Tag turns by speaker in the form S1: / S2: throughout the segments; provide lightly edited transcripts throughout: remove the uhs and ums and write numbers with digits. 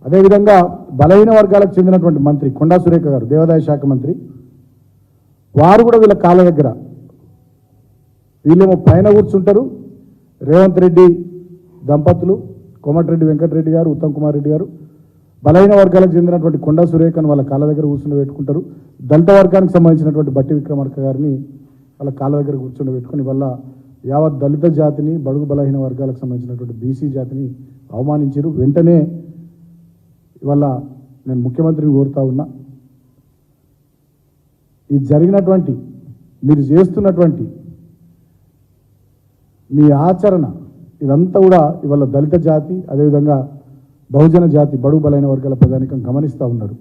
S1: అదేవిధంగా బలహీన వర్గాలకు చెందినటువంటి మంత్రి కొండా సురేఖ గారు, దేవాదాయ శాఖ మంత్రి, వారు కూడా వీళ్ళ కాళ్ళ దగ్గర, వీళ్ళేమో పైన కూర్చుంటారు, రేవంత్ రెడ్డి దంపతులు కోమటిరెడ్డి వెంకటరెడ్డి గారు, ఉత్తమ్ కుమార్ రెడ్డి గారు బలహీన వర్గాలకు చెందినటువంటి కొండా సురేఖను వాళ్ళ కాళ్ళ దగ్గర కూర్చుండబెట్టుకుంటారు. దళిత వర్గానికి సంబంధించినటువంటి బట్టి విక్రమార్క గారిని వాళ్ళ కాళ్ళ దగ్గర కూర్చుండబెట్టుకుని వల్ల యావత్ దళిత జాతిని, బడుగు బలహీన వర్గాలకు సంబంధించినటువంటి బీసీ జాతిని అవమానించారు. వెంటనే ఇవాళ నేను ముఖ్యమంత్రిని కోరుతా ఉన్నా, ఈ జరిగినటువంటి మీరు చేస్తున్నటువంటి మీ ఆచరణ ఇదంతా కూడా ఇవాళ దళిత జాతి, అదేవిధంగా బహుజన జాతి, బడుగు బలైన వర్గాల ప్రజానికం గమనిస్తూ ఉన్నారు.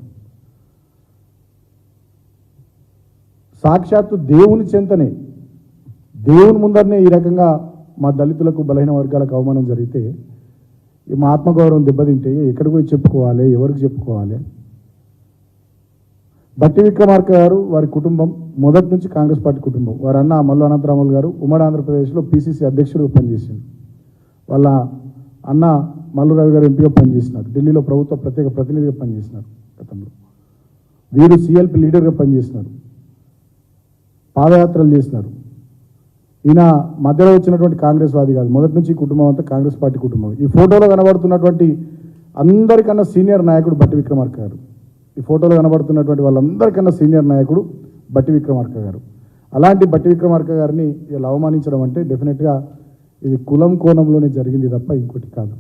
S1: సాక్షాత్తు దేవుని చెంతనే, దేవుని ముందరనే ఈ రకంగా మా దళితులకు బలహీన వర్గాలకు అవమానం జరిగితే, మా ఆత్మగౌరవం దెబ్బతింటే ఎక్కడికి పోయి చెప్పుకోవాలి, ఎవరికి చెప్పుకోవాలి? బట్టి విక్రమార్క గారు, వారి కుటుంబం మొదటి నుంచి కాంగ్రెస్ పార్టీ కుటుంబం. వారి అన్న మల్లు అనంతరాములు గారు ఉమ్మడి ఆంధ్రప్రదేశ్లో పిసిసి అధ్యక్షుడిగా పనిచేసింది. వాళ్ళ అన్న మల్లు రవి గారు ఎంపీగా పనిచేసినారు. ఢిల్లీలో ప్రభుత్వ ప్రత్యేక ప్రతినిధిగా పనిచేసినారు గతంలో. వీరు సిఎల్పి లీడర్గా పనిచేసినారు, పాదయాత్రలు చేసినారు. ఈయన మధ్యలో వచ్చినటువంటి కాంగ్రెస్ వాది కాదు, మొదటి నుంచి ఈ కుటుంబం అంతా కాంగ్రెస్ పార్టీ కుటుంబం. ఈ ఫోటోలో కనబడుతున్నటువంటి అందరికన్నా సీనియర్ నాయకుడు బట్టి విక్రమార్క గారు. ఈ ఫోటోలో కనబడుతున్నటువంటి వాళ్ళందరికన్నా సీనియర్ నాయకుడు బట్టి విక్రమార్క గారు. అలాంటి బట్టి విక్రమార్క గారిని ఇలా అవమానించడం అంటే డెఫినెట్గా ఇది కులం కోణంలోనే జరిగింది తప్ప ఇంకోటి కాదు.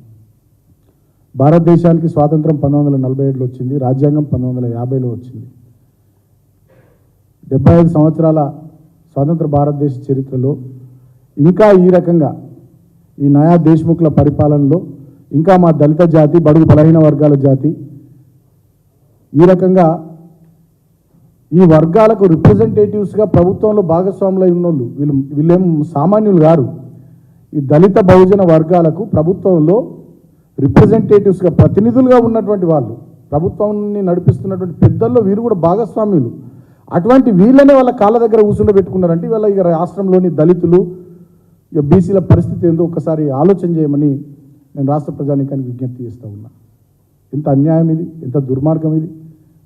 S1: భారతదేశానికి స్వాతంత్రం 1947లో వచ్చింది, రాజ్యాంగం 1950లో వచ్చింది. 75 సంవత్సరాల స్వాతంత్ర భారతదేశ చరిత్రలో ఇంకా ఈ రకంగా ఈ నయా దేశ్ముఖ్ల పరిపాలనలో ఇంకా మా దళిత జాతి, బడుగు బలహీన వర్గాల జాతి ఈ రకంగా ఈ వర్గాలకు రిప్రజెంటేటివ్స్గా ప్రభుత్వంలో భాగస్వాములై ఉన్నోళ్ళు వీళ్ళేం సామాన్యులు గారు. ఈ దళిత బహుజన వర్గాలకు ప్రభుత్వంలో రిప్రజెంటేటివ్స్గా ప్రతినిధులుగా ఉన్నటువంటి వాళ్ళు, ప్రభుత్వాన్ని నడిపిస్తున్నటువంటి పెద్దల్లో వీరు కూడా భాగస్వామ్యులు. అటువంటి వీళ్ళనే వాళ్ళ కాళ్ళ దగ్గర కూర్చుండబెట్టుకున్నారంటే వీళ్ళ ఇక రాష్ట్రంలోని దళితులు, ఇక బీసీల పరిస్థితి ఏందో ఒకసారి ఆలోచన చేయమని నేను రాష్ట్ర ప్రజానీకానికి విజ్ఞప్తి చేస్తూ ఉన్నా. ఎంత అన్యాయం ఇది, ఎంత దుర్మార్గం ఇది.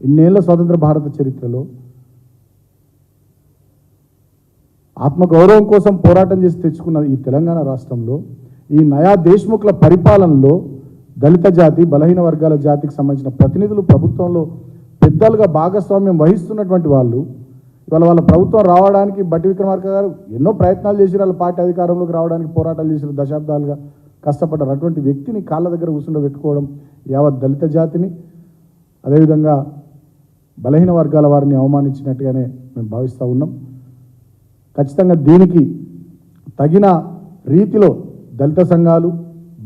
S1: ఇన్నేళ్ల స్వతంత్ర భారత చరిత్రలో ఆత్మగౌరవం కోసం పోరాటం చేసి తెచ్చుకున్న ఈ తెలంగాణ రాష్ట్రంలో ఈ నయా దేశ్ముఖ్ల పరిపాలనలో దళిత జాతి, బలహీన వర్గాల జాతికి సంబంధించిన ప్రతినిధులు ప్రభుత్వంలో పెద్దలుగా భాగస్వామ్యం వహిస్తున్నటువంటి వాళ్ళు ఇవాళ వాళ్ళ ప్రభుత్వం రావడానికి బట్టి విక్రమార్క గారు ఎన్నో ప్రయత్నాలు చేసి వాళ్ళ పార్టీ అధికారంలోకి రావడానికి పోరాటాలు చేసిన, దశాబ్దాలుగా కష్టపడ్డారు. అటువంటి వ్యక్తిని కాళ్ళ దగ్గర కూర్చుండబెట్టుకోవడం యావత్ దళిత జాతిని, అదేవిధంగా బలహీన వర్గాల వారిని అవమానించినట్టుగానే మేము భావిస్తూ ఉన్నాం. ఖచ్చితంగా దీనికి తగిన రీతిలో దళిత సంఘాలు,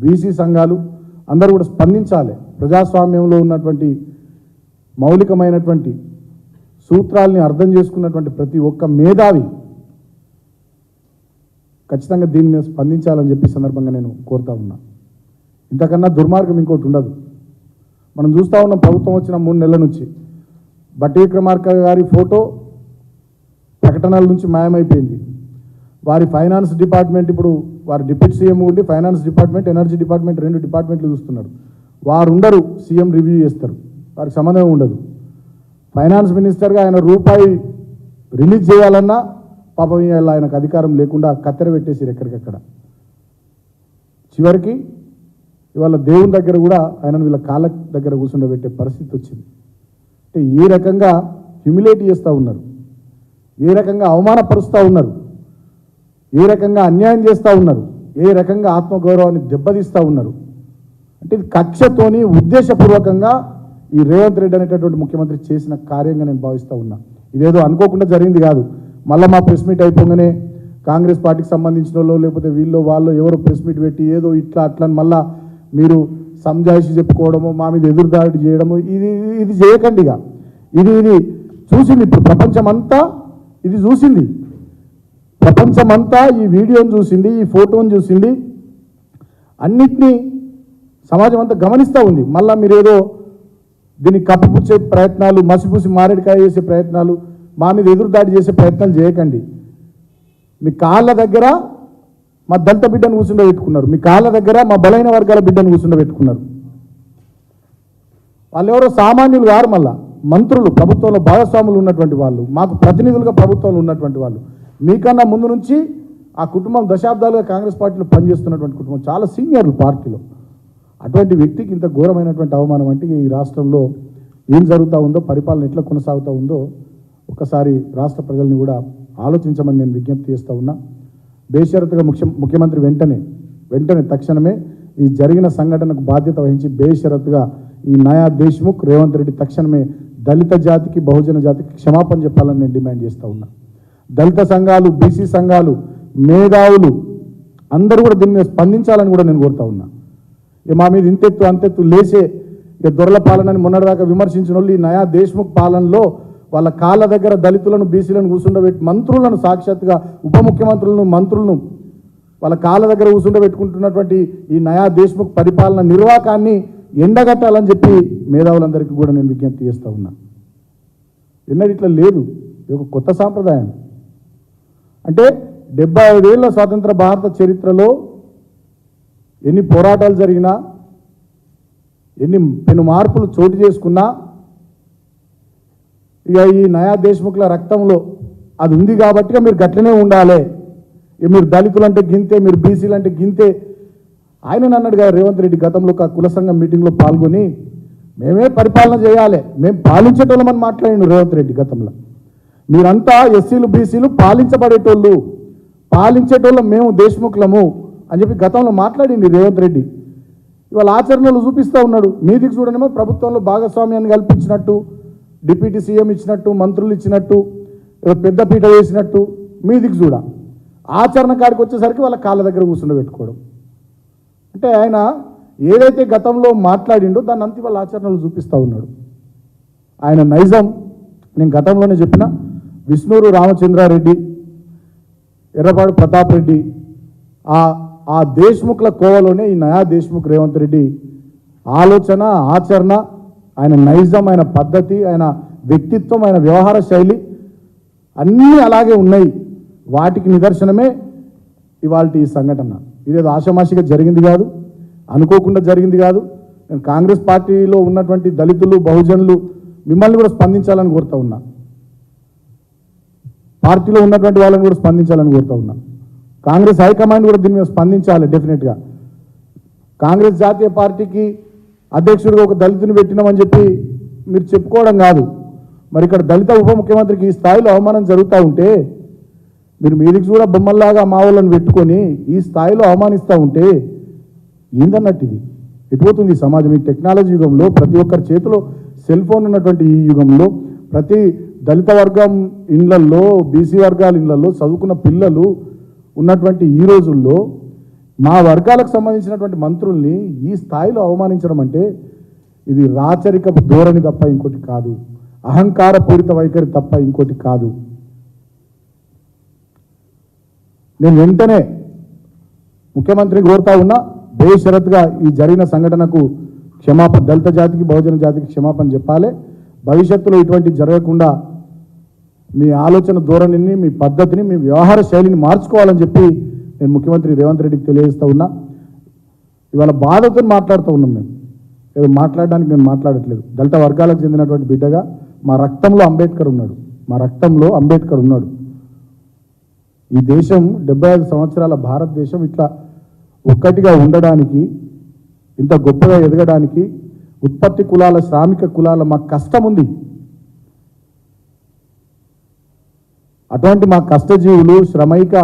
S1: బీసీ సంఘాలు అందరూ కూడా స్పందించాలి. ప్రజాస్వామ్యంలో ఉన్నటువంటి మౌలికమైనటువంటి సూత్రాల్ని అర్థం చేసుకున్నటువంటి ప్రతి ఒక్క మేధావి ఖచ్చితంగా దీని మీద స్పందించాలని చెప్పి సందర్భంగా నేను కోరుతా ఉన్నా. ఇంతకన్నా దుర్మార్గం ఇంకోటి ఉండదు. మనం చూస్తూ ఉన్నాం, ప్రభుత్వం వచ్చిన 3 నెలల నుంచి బట్టి విక్రమార్క గారి ఫోటో ప్రకటనల నుంచి మాయమైపోయింది. వారి ఫైనాన్స్ డిపార్ట్మెంట్, ఇప్పుడు వారి డిప్యూటీ సీఎం ఉండి ఫైనాన్స్ డిపార్ట్మెంట్, ఎనర్జీ డిపార్ట్మెంట్ 2 డిపార్ట్మెంట్లు చూస్తున్నారు. వారు ఉండరు, సీఎం రివ్యూ చేస్తారు, వారికి సంబంధం ఉండదు. ఫైనాన్స్ మినిస్టర్గా ఆయన రూపాయి రిలీజ్ చేయాలన్నా పాపం ఆయనకు అధికారం లేకుండా కత్తెర పెట్టేసారు ఎక్కడికక్కడ. చివరికి ఇవాళ దేవుని దగ్గర కూడా ఆయనను వీళ్ళ కాళ్ళ దగ్గర కూర్చుండబెట్టే పరిస్థితి వచ్చింది. అంటే ఏ రకంగా హ్యూమిలేట్ చేస్తూ ఉన్నారు, ఏ రకంగా అవమానపరుస్తూ ఉన్నారు, ఏ రకంగా అన్యాయం చేస్తూ ఉన్నారు, ఏ రకంగా ఆత్మగౌరవాన్ని దెబ్బతీస్తూ ఉన్నారు. అంటే ఇది కక్షతోని ఉద్దేశపూర్వకంగా ఈ రేవంత్ రెడ్డి అనేటటువంటి ముఖ్యమంత్రి చేసిన కార్యంగా నేను భావిస్తూ ఉన్నా. ఇదేదో అనుకోకుండా జరిగింది కాదు. మళ్ళీ మా ప్రెస్ మీట్ అయిపోగానే కాంగ్రెస్ పార్టీకి సంబంధించిన వాళ్ళు లేకపోతే వీళ్ళు వాళ్ళు ఎవరో ప్రెస్ మీట్ పెట్టి ఏదో ఇట్లా అట్లా మళ్ళీ మీరు సంజాయిషి చెప్పుకోవడము, మా మీద ఎదురుదాడి చేయడము, ఇది చేయకండి. ఇది చూసింది ఇప్పుడు ప్రపంచమంతా, ఇది చూసింది ప్రపంచమంతా, ఈ వీడియోని చూసింది, ఈ ఫోటోని చూసింది, అన్నిటినీ సమాజం అంతా గమనిస్తూ ఉంది. మళ్ళీ మీరేదో దీన్ని కప్పిపుచ్చే ప్రయత్నాలు, మసిపూసి మారేడుకాయ చేసే ప్రయత్నాలు, మా మీద ఎదురుదాడి చేసే ప్రయత్నాలు చేయకండి. మీ కాళ్ళ దగ్గర మా దళిత బిడ్డను కూర్చుండబెట్టుకున్నారు, మీ కాళ్ళ దగ్గర మా బలైన వర్గాల బిడ్డను కూర్చుండబెట్టుకున్నారు. వాళ్ళు ఎవరో సామాన్యులు కారు, మళ్ళా మంత్రులు, ప్రభుత్వంలో భాగస్వాములు ఉన్నటువంటి వాళ్ళు, మాకు ప్రతినిధులుగా ప్రభుత్వంలో ఉన్నటువంటి వాళ్ళు. మీకన్నా ముందు నుంచి ఆ కుటుంబం దశాబ్దాలుగా కాంగ్రెస్ పార్టీలో పనిచేస్తున్నటువంటి కుటుంబం, చాలా సీనియర్లు పార్టీలో. అటువంటి వ్యక్తికి ఇంత ఘోరమైనటువంటి అవమానం అంటే ఈ రాష్ట్రంలో ఏం జరుగుతూ ఉందో, పరిపాలన ఎట్లా కొనసాగుతూ ఉందో ఒకసారి రాష్ట్ర ప్రజల్ని కూడా ఆలోచించమని నేను విజ్ఞప్తి చేస్తూ ఉన్నా. బేషరతుగా ముఖ్యమంత్రి వెంటనే తక్షణమే ఈ జరిగిన సంఘటనకు బాధ్యత వహించి బేషరతుగా ఈ నయా దేశ్ముఖ్ రేవంత్ రెడ్డి తక్షణమే దళిత జాతికి, బహుజన జాతికి క్షమాపణ చెప్పాలని నేను డిమాండ్ చేస్తూ ఉన్నా. దళిత సంఘాలు, బీసీ సంఘాలు, మేధావులు అందరూ కూడా దీని మీద స్పందించాలని కూడా నేను కోరుతా ఉన్నా. మా మీద ఇంతెత్తు అంతెత్తు లేచే దొరల పాలనని మొన్నటిదాకా విమర్శించిన వాళ్ళు ఈ నయా దేశ్ముఖ్ పాలనలో వాళ్ళ కాళ్ళ దగ్గర దళితులను, బీసీలను కూర్చుండబెట్టి మంత్రులను, సాక్షాత్తుగా ఉప ముఖ్యమంత్రులను, మంత్రులను వాళ్ళ కాళ్ళ దగ్గర కూర్చుండబెట్టుకుంటున్నటువంటి ఈ నయా దేశ్ముఖ్ పరిపాలన నిర్వాకాన్ని ఎండగట్టాలని చెప్పి మేధావులందరికీ కూడా నేను విజ్ఞప్తి చేస్తూ ఉన్నా. ఎన్నడూ ఇట్లా లేదు, ఇది ఒక కొత్త సాంప్రదాయం. అంటే 75 ఏళ్ల స్వాతంత్ర భారత చరిత్రలో ఎన్ని పోరాటాలు జరిగినా, ఎన్ని పెను మార్పులు చోటు చేసుకున్నా, ఇక ఈ నయా దేశ్ముఖ్ల రక్తంలో అది ఉంది కాబట్టి మీరు గట్లనే ఉండాలి, మీరు దళితులు అంటే గింతే, మీరు బీసీలు అంటే గింతే. ఆయన అన్నాడు కదా రేవంత్ రెడ్డి గతంలో ఒక కుల సంఘం మీటింగ్లో పాల్గొని, మేమే పరిపాలన చేయాలి, మేము పాలించేటోళ్ళమని మాట్లాడిండు రేవంత్ రెడ్డి గతంలో. మీరంతా ఎస్సీలు, బీసీలు పాలించేటోళ్ళం మేము దేశ్ముఖ్లము అని చెప్పి గతంలో మాట్లాడింది రేవంత్ రెడ్డి. ఇవాళ ఆచరణలు చూపిస్తూ ఉన్నాడు. మీదికి చూడనేమో ప్రభుత్వంలో భాగస్వామ్యాన్ని కల్పించినట్టు, డిప్యూటీ సీఎం ఇచ్చినట్టు, మంత్రులు ఇచ్చినట్టు, పెద్దపీట వేసినట్టు మీదికి చూడ. ఆచరణ కాడికి వచ్చేసరికి వాళ్ళ కాళ్ళ దగ్గర కూర్చుండబెట్టుకోవడం. అంటే ఆయన ఏదైతే గతంలో మాట్లాడిండో దాన్ని అంతా వాళ్ళ ఆచరణలు చూపిస్తూ ఉన్నాడు. ఆయన నైజం నేను గతంలోనే చెప్పిన, విష్ణూరు రామచంద్రారెడ్డి, ఎర్రపాడు ప్రతాప్ రెడ్డి, ఆ దేశ్ముఖ్ల కోవలోనే ఈ నయా దేశ్ముఖ్ రేవంత్ రెడ్డి ఆలోచన, ఆచరణ, ఆయన నైజం, ఆయన పద్ధతి, ఆయన వ్యక్తిత్వం, ఆయన వ్యవహార శైలి అన్నీ అలాగే ఉన్నాయి. వాటికి నిదర్శనమే ఇవాళ ఈ సంఘటన. ఇదేదో ఆషామాషిగా జరిగింది కాదు, అనుకోకుండా జరిగింది కాదు. నేను కాంగ్రెస్ పార్టీలో ఉన్నటువంటి దళితులు, బహుజనులు మిమ్మల్ని కూడా స్పందించాలని కోరుతా ఉన్నా. పార్టీలో ఉన్నటువంటి వాళ్ళని కూడా స్పందించాలని కోరుతా ఉన్నా. కాంగ్రెస్ హైకమాండ్ కూడా దీని మీద స్పందించాలి డెఫినెట్గా. కాంగ్రెస్ జాతీయ పార్టీకి అధ్యక్షుడిగా ఒక దళితుని పెట్టినామని చెప్పి మీరు చెప్పుకోవడం కాదు. మరి ఇక్కడ దళిత ఉప ముఖ్యమంత్రికి ఈ స్థాయిలో అవమానం జరుగుతూ ఉంటే, మీరు మీదికి కూడా బొమ్మల్లాగా మా వాళ్ళని పెట్టుకొని ఈ స్థాయిలో అవమానిస్తూ ఉంటే ఏందన్నట్టు ఇది? ఎటుపోతుంది సమాజం? ఈ టెక్నాలజీ యుగంలో, ప్రతి ఒక్కరి చేతిలో సెల్ ఫోన్ ఉన్నటువంటి ఈ యుగంలో, ప్రతి దళిత వర్గం ఇళ్లల్లో, బీసీ వర్గాల ఇళ్లలో చదువుకున్న పిల్లలు ఉన్నటువంటి ఈ రోజుల్లో మా వర్గాలకు సంబంధించినటువంటి మంత్రుల్ని ఈ స్థాయిలో అవమానించడం అంటే ఇది రాచరికపు ధోరణి తప్ప ఇంకోటి కాదు, అహంకారపూరిత వైఖరి తప్ప ఇంకోటి కాదు. నేను వెంటనే ముఖ్యమంత్రిని కోరుతా ఉన్నా, బేషరతుగా ఈ జరిగిన సంఘటనకు క్షమాపణ, దళిత జాతికి, బహుజన జాతికి క్షమాపణ చెప్పాలి. భవిష్యత్తులో ఇటువంటి జరగకుండా మీ ఆలోచన ధోరణిని, మీ పద్ధతిని, మీ వ్యవహార శైలిని మార్చుకోవాలని చెప్పి నేను ముఖ్యమంత్రి రేవంత్ రెడ్డికి తెలియజేస్తూ ఉన్నా. ఇవాళ బాధతో మాట్లాడుతూ ఉన్నాం. మేము ఏదో మాట్లాడడానికి నేను మాట్లాడట్లేదు. దళిత వర్గాలకు చెందినటువంటి బిడ్డగా మా రక్తంలో అంబేద్కర్ ఉన్నాడు. ఈ దేశం 75 సంవత్సరాల భారతదేశం ఇట్లా ఒక్కటిగా ఉండడానికి, ఇంత గొప్పగా ఎదగడానికి ఉత్పత్తి కులాల, శ్రామిక కులాల మా కష్టం ఉంది. అటువంటి మా కష్టజీవులు, శ్రమైక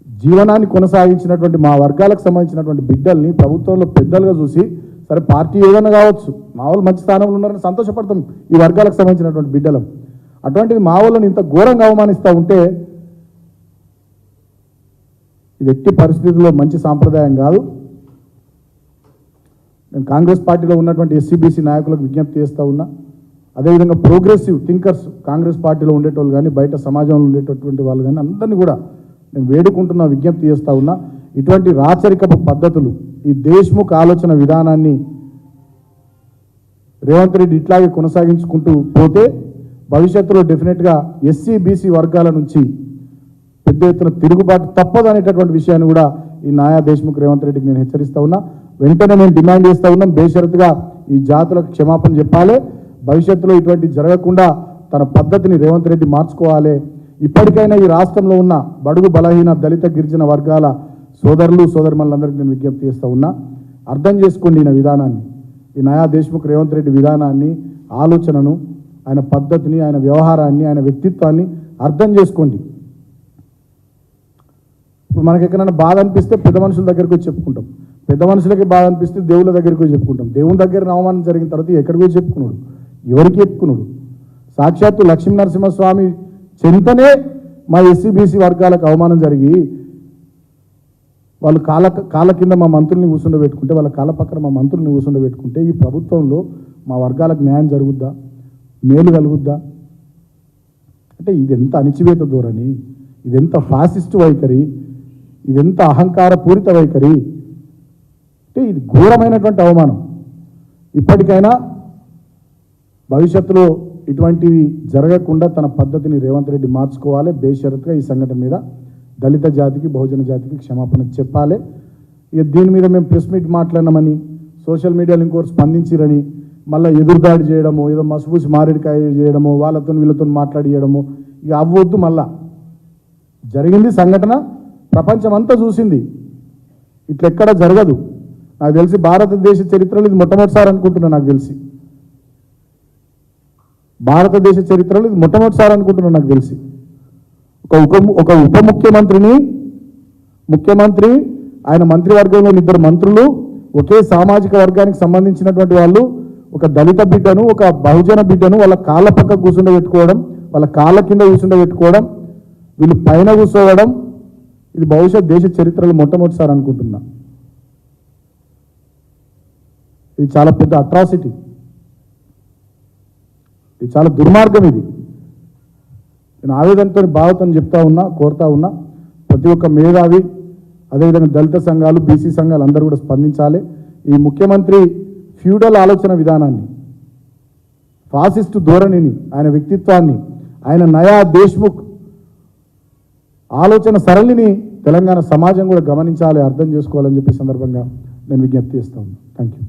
S1: జీవనాన్ని కొనసాగించినటువంటి మా వర్గాలకు సంబంధించినటువంటి బిడ్డల్ని ప్రభుత్వంలో పెద్దలుగా చూసి, సరే పార్టీ ఏదైనా కావచ్చు, మా వాళ్ళు మంచి స్థానంలో ఉన్నారని సంతోషపడతాం ఈ వర్గాలకు సంబంధించినటువంటి బిడ్డలం. అటువంటిది మా వాళ్ళని ఇంత ఘోరంగా అవమానిస్తూ ఉంటే ఇది ఎట్టి పరిస్థితుల్లో మంచి సాంప్రదాయం కాదు. నేను కాంగ్రెస్ పార్టీలో ఉన్నటువంటి ఎస్సీబీసీ నాయకులకు విజ్ఞప్తి చేస్తూ ఉన్నా. అదేవిధంగా ప్రోగ్రెసివ్ థింకర్స్ కాంగ్రెస్ పార్టీలో ఉండేటోళ్ళు కానీ, బయట సమాజంలో ఉండేటటువంటి వాళ్ళు కానీ అందరినీ కూడా నేను వేడుకుంటున్నా, విజ్ఞప్తి చేస్తూ ఉన్నా. ఇటువంటి రాచరికపు పద్ధతులు, ఈ దేశ్ముఖ్ ఆలోచన విధానాన్ని రేవంత్ రెడ్డి ఇట్లాగే కొనసాగించుకుంటూ పోతే భవిష్యత్తులో డెఫినెట్గా ఎస్సీ బీసీ వర్గాల నుంచి పెద్ద ఎత్తున తిరుగుబాటు తప్పదు అనేటటువంటి విషయాన్ని కూడా ఈ నాయా దేశ్ముఖ్ రేవంత్ రెడ్డికి నేను హెచ్చరిస్తూ ఉన్నా. వెంటనే నేను డిమాండ్ చేస్తూ ఉన్నాం, బేషరతుగా ఈ జాతులకు క్షమాపణ చెప్పాలి. భవిష్యత్తులో ఇటువంటి జరగకుండా తన పద్ధతిని రేవంత్ రెడ్డి మార్చుకోవాలి. ఇప్పటికైనా ఈ రాష్ట్రంలో ఉన్న బడుగు బలహీన దళిత గిరిజన వర్గాల సోదరులు సోదరిమణులందరికీ నేను విజ్ఞప్తి చేస్తూ ఉన్నా, అర్థం చేసుకోండి ఈయన విధానాన్ని, ఈ నయా దేశ్ముఖ్ రేవంత్ రెడ్డి విధానాన్ని, ఆలోచనను, ఆయన పద్ధతిని, ఆయన వ్యవహారాన్ని, ఆయన వ్యక్తిత్వాన్ని అర్థం చేసుకోండి. ఇప్పుడు మనకి ఎక్కడైనా బాధ అనిపిస్తే పెద్ద మనుషుల దగ్గరికి వచ్చి చెప్పుకుంటాం, పెద్ద మనుషులకి బాధ అనిపిస్తే దేవుళ్ళ దగ్గరికి వచ్చి చెప్పుకుంటాం. దేవుని దగ్గర అవమానం జరిగిన తర్వాత ఎక్కడికి వచ్చి చెప్పుకున్నాడు, ఎవరికి చెప్పుకున్నాడు? సాక్షాత్తు లక్ష్మీ నరసింహస్వామి చెంతనే మా ఎస్సీ బీసీ వర్గాలకు అవమానం జరిగి వాళ్ళు కాళ్ళ కింద మా మంత్రుల్ని కూర్చుండబెట్టుకుంటే, వాళ్ళ కాళ్ళ పక్కన మా మంత్రుల్ని కూర్చుండబెట్టుకుంటే ఈ ప్రభుత్వంలో మా వర్గాలకు న్యాయం జరుగుద్దా, మేలు కలుగుద్దా? అంటే ఇదెంత అణిచివేత ధోరణి, ఇదెంత ఫాసిస్ట్ వైఖరి, ఇదెంత అహంకార పూరిత వైఖరి, అంటే ఇది ఘోరమైనటువంటి అవమానం. ఇప్పటికైనా భవిష్యత్తులో ఇటువంటివి జరగకుండా తన పద్ధతిని రేవంత్ రెడ్డి మార్చుకోవాలి. బేషరతుగా ఈ సంఘటన మీద దళిత జాతికి బహుజన జాతికి క్షమాపణ చెప్పాలి. ఇక దీని మీద మేము ప్రెస్ మీట్ మాట్లాడినామని సోషల్ మీడియాలో ఇంకోరు స్పందించిరని మళ్ళీ ఎదురుదాడి చేయడము, ఏదో మసుపూసి మారేడుకాయ చేయడము, వాళ్ళతో వీళ్ళతో మాట్లాడియడము, ఇక అవ్వద్దు. మళ్ళా జరిగింది సంఘటన, ప్రపంచం అంతా చూసింది, ఇట్లెక్కడ జరగదు. నాకు తెలిసి భారతదేశ చరిత్రలో ఇది మొట్టమొదటిసారి అనుకుంటున్నా, నాకు తెలిసి భారతదేశ చరిత్రలో ఇది మొట్టమొదటిసారి అనుకుంటున్నా నాకు తెలిసి. ఒక ఉప ముఖ్యమంత్రి ఆయన మంత్రివర్గంలో ఇద్దరు మంత్రులు, ఒకే సామాజిక వర్గానికి సంబంధించినటువంటి వాళ్ళు, ఒక దళిత బిడ్డను ఒక బహుజన బిడ్డను వాళ్ళ కాళ్ళ పక్క కూర్చుండబెట్టుకోవడం, వాళ్ళ కాళ్ళ కింద కూర్చుండబెట్టుకోవడం, వీళ్ళు పైన కూర్చోవడం, ఇది బహుశా దేశ చరిత్రలో మొట్టమొదటిసారి అనుకుంటున్నా. ఇది చాలా పెద్ద అట్రాసిటీ, ఇది చాలా దుర్మార్గం. ఇది నేను ఆవేదనతో బాధతో చెప్తా ఉన్నా, కోరుతా ఉన్నా, ప్రతి ఒక్క మేధావి, అదేవిధంగా దళిత సంఘాలు, బీసీ సంఘాలు అందరూ కూడా స్పందించాలి. ఈ ముఖ్యమంత్రి ఫ్యూడల్ ఆలోచన విధానాన్ని, ఫాసిస్టు ధోరణిని, ఆయన వ్యక్తిత్వాన్ని, ఆయన నయా దేశ్ముఖ్ ఆలోచన సరళిని తెలంగాణ సమాజం కూడా గమనించాలి, అర్థం చేసుకోవాలని చెప్పే సందర్భంగా నేను విజ్ఞప్తి చేస్తా ఉన్నాను. Thank you.